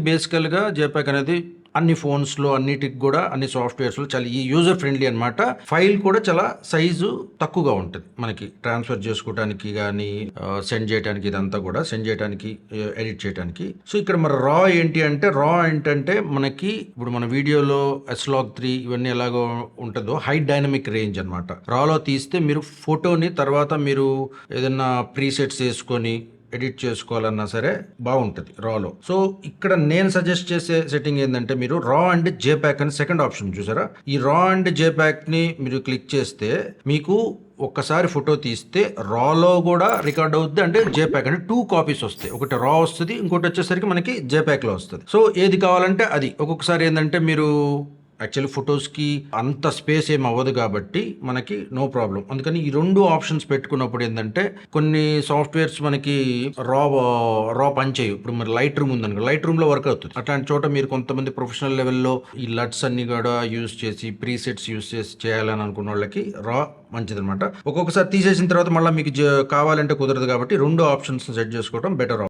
బేసికల్‌గా జేపాక్ అనేది అన్ని ఫోన్స్‌లో అన్నిటికి గూడా అన్ని సాఫ్ట్‌వేర్స్‌లో చాలా యూజర్ ఫ్రెండ్లీ అనమాట. ఫైల్ కూడా చాలా సైజు తక్కువగా ఉంటది. మనకి ట్రాన్స్‌ఫర్ చేసుకోవటానికి గానీ, సెండ్ చేయటానికి ఇదంతా గూడా సెండ్ చేయటానికి, ఎడిట్ చేయటానికి. సో, ఇక్కడ మరి రా ఏంటంటే మనకి ఇప్పుడు మన వీడియోలో S-Log3 ఇవన్నీ ఎలాగో ఉంటదో హై డైనమిక్ రేంజ్ అనమాట. రాలో తీస్తే మీరు ఫోటోని తర్వాత మీరు ఏదన్నా ప్రీసెట్స్ యేసుకొని ఎడిట్ చేసుకోవాలన్నా సరే బాగుంటుంది రాలో. సో ఇక్కడ నేను సజెస్ట్ చేసే సెట్టింగ్ ఏంటంటే మీరు రా అండ్ జేపాక్ అని సెకండ్ ఆప్షన్ చూసారా, ఈ రా అండ్ జేపాక్ ని మీరు క్లిక్ చేస్తే మీకు ఒక్కసారి ఫోటో తీస్తే రాలో కూడా రికార్డ్ అవుద్ది, అంటే జేపాక్ అంటే 2 కాపీస్ వస్తాయి. ఒకటి రా వస్తుంది, ఇంకోటి వచ్చేసరికి మనకి జేపాక్ లో వస్తుంది. సో ఏది కావాలంటే అది. ఒక్కొక్కసారి ఏంటంటే మీరు యాక్చువల్లీ ఫొటోస్కి అంత స్పేస్ ఏం అవ్వదు కాబట్టి మనకి నో ప్రాబ్లం. అందుకని ఈ 2 ఆప్షన్స్ పెట్టుకున్నప్పుడు ఏంటంటే కొన్ని సాఫ్ట్వేర్స్ మనకి రా రా పనిచేయవు. ఇప్పుడు మరి లైట్ రూమ్ ఉందనుకో, లైట్ రూమ్లో వర్క్ అవుతుంది. అట్లాంటి చోట మీరు కొంతమంది ప్రొఫెషనల్ లెవెల్లో ఈ లట్స్ అన్ని కూడా యూజ్ చేసి ప్రీసెట్స్ యూజ్ చేసి చేయాలని అనుకున్న వాళ్ళకి రా మంచిదనమాట. ఒక్కొక్కసారి తీసేసిన తర్వాత మళ్ళీ మీకు కావాలంటే కుదరదు కాబట్టి 2 ఆప్షన్స్ సెట్ చేసుకోవడం బెటర్.